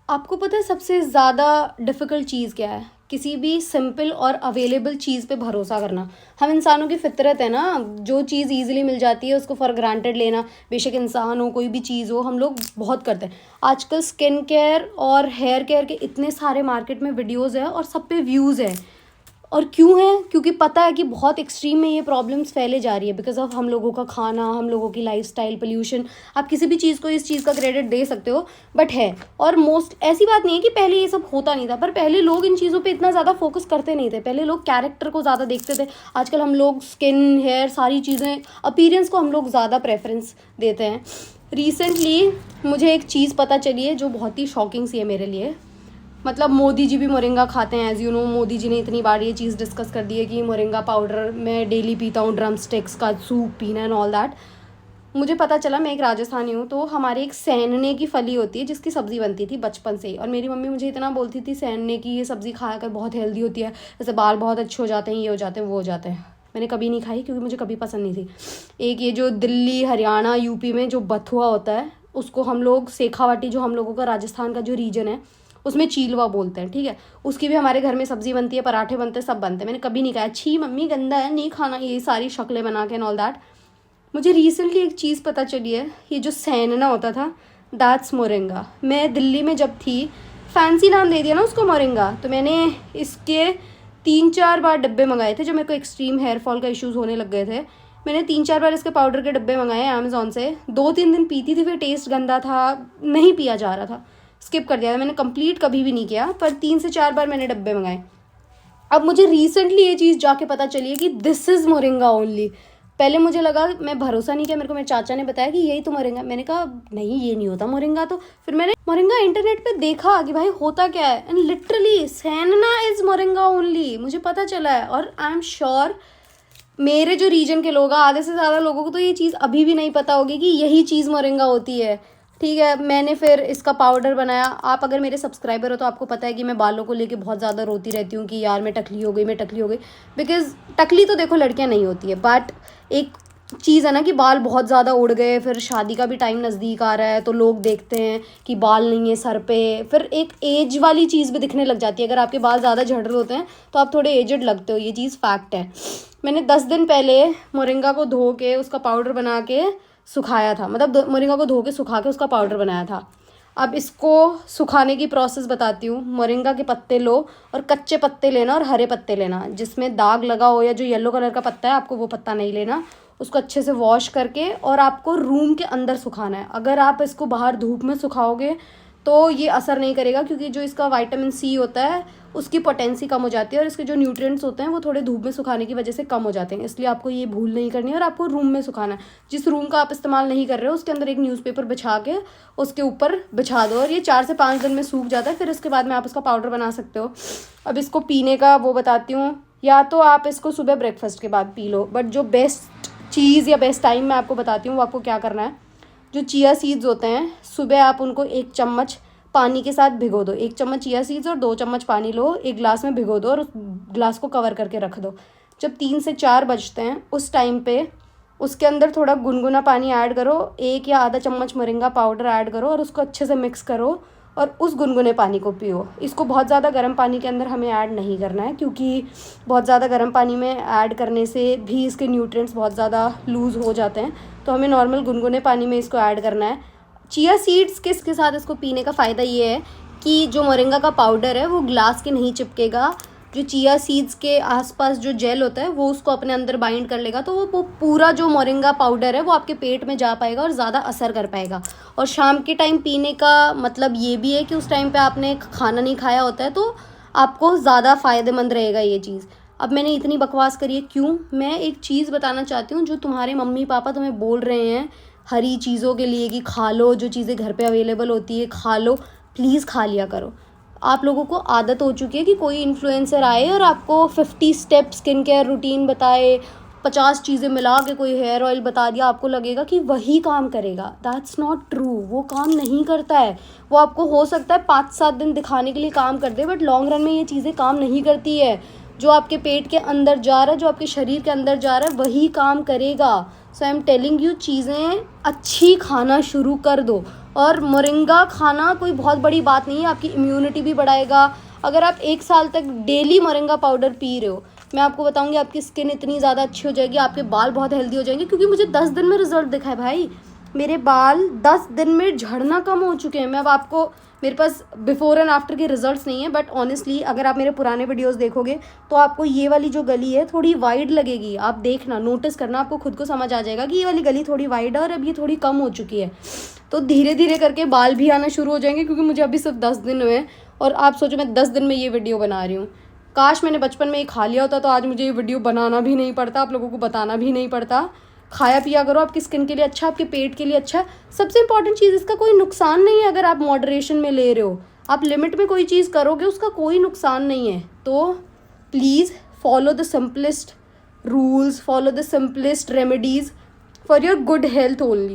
आपको पता है सबसे ज़्यादा डिफ़िकल्ट चीज़ क्या है? किसी भी सिंपल और अवेलेबल चीज़ पे भरोसा करना। हम इंसानों की फ़ितरत है ना, जो चीज़ ईज़िली मिल जाती है उसको फ़ॉर ग्रांटेड लेना, बेशक इंसान हो, कोई भी चीज़ हो, हम लोग बहुत करते हैं। आजकल स्किन केयर और हेयर केयर के इतने सारे मार्केट में वीडियोज़ हैं और सब पे व्यूज़ हैं। और क्यों है? क्योंकि पता है कि बहुत एक्सट्रीम में ये प्रॉब्लम्स फैले जा रही है बिकॉज़ ऑफ हम लोगों का खाना, हम लोगों की लाइफ़स्टाइल, पोल्यूशन। आप किसी भी चीज़ को इस चीज़ का क्रेडिट दे सकते हो, बट है। और मोस्ट ऐसी बात नहीं है कि पहले ये सब होता नहीं था, पर पहले लोग इन चीज़ों पे इतना ज़्यादा फोकस करते नहीं थे। पहले लोग कैरेक्टर को ज़्यादा देखते थे। आजकल हम लोग स्किन, हेयर, सारी चीज़ें, अपीयरेंस को हम लोग ज़्यादा प्रेफरेंस देते हैं। रिसेंटली मुझे एक चीज़ पता चली है जो बहुत ही शॉकिंग सी है मेरे लिए। मतलब मोदी जी भी मोरिंगा खाते हैं, as you know. Modi ji ने इतनी बार ये चीज़ डिस्कस कर दी है कि मोरिंगा पाउडर मैं डेली पीता हूँ, ड्रम स्टिक्स का सूप पीना एंड ऑल दैट। मुझे पता चला, मैं एक राजस्थानी हूँ, तो हमारे एक सैनने की फली होती है जिसकी सब्ज़ी बनती थी बचपन से ही। और मेरी मम्मी मुझे इतना बोलती थी सैनने की ये सब्ज़ी खाया कर, बहुत हेल्दी होती है, जैसे बाल बहुत अच्छे हो जाते हैं, ये हो जाते हैं, वो हो जाते हैं। मैंने कभी नहीं खाई क्योंकि मुझे कभी पसंद नहीं थी। एक ये जो दिल्ली, हरियाणा, यूपी में जो बथुआ होता है उसको हम लोग सेखावाटी, जो हम लोगों का राजस्थान का जो रीजन है उसमें चीलवा बोलते हैं, ठीक है। उसकी भी हमारे घर में सब्ज़ी बनती है, पराठे बनते हैं, सब बनते हैं। मैंने कभी नहीं खाया, छी मम्मी गंदा है, नहीं खाना, ये सारी शक्लें बना के एंड ऑल दैट। मुझे रिसेंटली एक चीज़ पता चली है, ये जो सैनना होता था दैट्स मोरिंगा। मैं दिल्ली में जब थी, फैंसी नाम दे दिया ना उसको मोरिंगा, तो मैंने इसके 3-4 बार डब्बे मंगाए थे जब मेरे को एक्सट्रीम हेयर फॉल का इश्यूज़ होने लग गए थे। मैंने 3-4 बार इसके पाउडर के डब्बे मंगाए अमेज़ॉन से। 2-3 दिन पीती थी, फिर टेस्ट गंदा था, नहीं पिया जा रहा था, स्किप कर दिया था मैंने, कंप्लीट कभी भी नहीं किया। पर 3 से 4 बार मैंने डब्बे मंगाए। अब मुझे रिसेंटली ये चीज़ जाके पता चली है कि दिस इज़ मोरिंगा ओनली। पहले मुझे लगा, मैं भरोसा नहीं किया, मेरे को मेरे चाचा ने बताया कि यही तो मोरिंगा। मैंने कहा नहीं, ये नहीं होता मोरिंगा। तो फिर मैंने मोरिंगा इंटरनेट पे देखा कि भाई होता क्या है, एंड लिटरली सैनना इज़ मोरिंगा ओनली, मुझे पता चला है। और आई एम श्योर मेरे जो रीजन के लोग हैं, आधे से ज़्यादा लोगों को तो ये चीज़ अभी भी नहीं पता होगी कि यही चीज़ मोरिंगा होती है, ठीक है। मैंने फिर इसका पाउडर बनाया। आप अगर मेरे सब्सक्राइबर हो तो आपको पता है कि मैं बालों को लेके बहुत ज़्यादा रोती रहती हूँ कि यार मैं टकली हो गई, मैं टकली हो गई। बिकॉज टकली तो देखो लड़कियाँ नहीं होती है, बट एक चीज़ है ना कि बाल बहुत ज़्यादा उड़ गए, फिर शादी का भी टाइम नज़दीक आ रहा है तो लोग देखते हैं कि बाल नहीं है सर पे, फिर एक एज वाली चीज़ भी दिखने लग जाती है। अगर आपके बाल ज़्यादा झड़ रहे होते हैं तो आप थोड़े एजड लगते हो, ये चीज़ फैक्ट है। मैंने 10 दिन पहले मोरिंगा को धो के उसका पाउडर बना के सुखाया था, मतलब मोरिंगा को धो के सुखा के उसका पाउडर बनाया था। अब इसको सुखाने की प्रोसेस बताती हूँ। मोरिंगा के पत्ते लो और कच्चे पत्ते लेना और हरे पत्ते लेना, जिसमें दाग लगा हो या जो येलो कलर का पत्ता है आपको वो पत्ता नहीं लेना। उसको अच्छे से वॉश करके और आपको रूम के अंदर सुखाना है। अगर आप इसको बाहर धूप में सुखाओगे तो ये असर नहीं करेगा, क्योंकि जो इसका विटामिन सी होता है उसकी पोटेंसी कम हो जाती है और इसके जो न्यूट्रिएंट्स होते हैं वो थोड़े धूप में सुखाने की वजह से कम हो जाते हैं। इसलिए आपको ये भूल नहीं करनी है और आपको रूम में सुखाना है। जिस रूम का आप इस्तेमाल नहीं कर रहे हो उसके अंदर एक न्यूज़पेपर बिछा के उसके ऊपर बिछा दो और ये 4 से 5 दिन में सूख जाता है। फिर इसके बाद में आप उसका पाउडर बना सकते हो। अब इसको पीने का वो बताती हूँ, या तो आप इसको सुबह ब्रेकफास्ट के बाद पी लो, बट जो बेस्ट चीज़ या बेस्ट टाइम मैं आपको बताती हूँ वो आपको क्या करना है। जो चिया सीड्स होते हैं, सुबह आप उनको 1 चम्मच पानी के साथ भिगो दो। 1 चम्मच चिया सीड्स और 2 चम्मच पानी लो, एक ग्लास में भिगो दो और उस ग्लास को कवर करके रख दो। जब 3 से 4 बजते हैं उस टाइम पे उसके अंदर थोड़ा गुनगुना पानी ऐड करो, 1 या आधा चम्मच मोरिंगा पाउडर ऐड करो और उसको अच्छे से मिक्स करो और उस गुनगुने पानी को पियो। इसको बहुत ज़्यादा गर्म पानी के अंदर हमें ऐड नहीं करना है, क्योंकि बहुत ज़्यादा गर्म पानी में ऐड करने से भी इसके न्यूट्रिएंट्स बहुत ज़्यादा लूज़ हो जाते हैं। तो हमें नॉर्मल गुनगुने पानी में इसको ऐड करना है। चिया सीड्स के साथ इसको पीने का फ़ायदा ये है कि जो मोरिंगा का पाउडर है वो ग्लास के नहीं चिपकेगा। जो चिया सीड्स के आसपास जो जेल होता है वो उसको अपने अंदर बाइंड कर लेगा, तो वो पूरा जो मोरिंगा पाउडर है वो आपके पेट में जा पाएगा और ज़्यादा असर कर पाएगा। और शाम के टाइम पीने का मतलब ये भी है कि उस टाइम पे आपने खाना नहीं खाया होता है तो आपको ज़्यादा फ़ायदेमंद रहेगा ये चीज़। अब मैंने इतनी बकवास करी है क्यों? मैं एक चीज़ बताना चाहती हूँ, जो तुम्हारे मम्मी पापा तुम्हें बोल रहे हैं हरी चीज़ों के लिए कि खा लो, जो चीज़ें घर पे अवेलेबल होती है खा लो, प्लीज़ खा लिया करो। आप लोगों को आदत हो चुकी है कि कोई इन्फ्लुएंसर आए और आपको 50 स्टेप स्किन केयर रूटीन बताए, 50 चीज़ें मिला के कोई हेयर ऑयल बता दिया, आपको लगेगा कि वही काम करेगा। दैट्स नॉट ट्रू, वो काम नहीं करता है। वो आपको हो सकता है 5-7 दिन दिखाने के लिए काम कर दे, बट लॉन्ग रन में ये चीज़ें काम नहीं करती है। जो आपके पेट के अंदर जा रहा है, जो आपके शरीर के अंदर जा रहा है, वही काम करेगा। सो आई एम टेलिंग यू, चीज़ें अच्छी खाना शुरू कर दो। और मोरिंगा खाना कोई बहुत बड़ी बात नहीं है, आपकी इम्यूनिटी भी बढ़ाएगा। अगर आप 1 साल तक डेली मोरिंगा पाउडर पी रहे हो, मैं आपको बताऊंगी आपकी स्किन इतनी ज़्यादा अच्छी हो जाएगी, आपके बाल बहुत हेल्दी हो जाएंगे। क्योंकि मुझे 10 दिन में रिजल्ट दिखा है भाई, मेरे बाल 10 दिन में झड़ना कम हो चुके हैं। मैं अब आपको, मेरे पास बिफोर एंड आफ्टर के रिजल्ट्स नहीं है, बट ऑनेस्टली अगर आप मेरे पुराने वीडियोस देखोगे तो आपको ये वाली जो गली है थोड़ी वाइड लगेगी। आप देखना, नोटिस करना, आपको खुद को समझ आ जाएगा कि ये वाली गली थोड़ी वाइड है और अब ये थोड़ी कम हो चुकी है। तो धीरे धीरे करके बाल भी आना शुरू हो जाएंगे, क्योंकि मुझे अभी सिर्फ 10 दिन हुए हैं और आप सोचो मैं 10 दिन में ये वीडियो बना रही हूँ। काश मैंने बचपन में ये खा लिया होता तो आज मुझे ये वीडियो बनाना भी नहीं पड़ता, आप लोगों को बताना भी नहीं पड़ता। खाया पिया करो, आपकी स्किन के लिए अच्छा, आपके पेट के लिए अच्छा। सबसे इंपॉर्टेंट चीज़, इसका कोई नुकसान नहीं है अगर आप मॉडरेशन में ले रहे हो। आप लिमिट में कोई चीज़ करोगे उसका कोई नुकसान नहीं है। तो please follow the simplest rules, follow the simplest remedies for your good health only.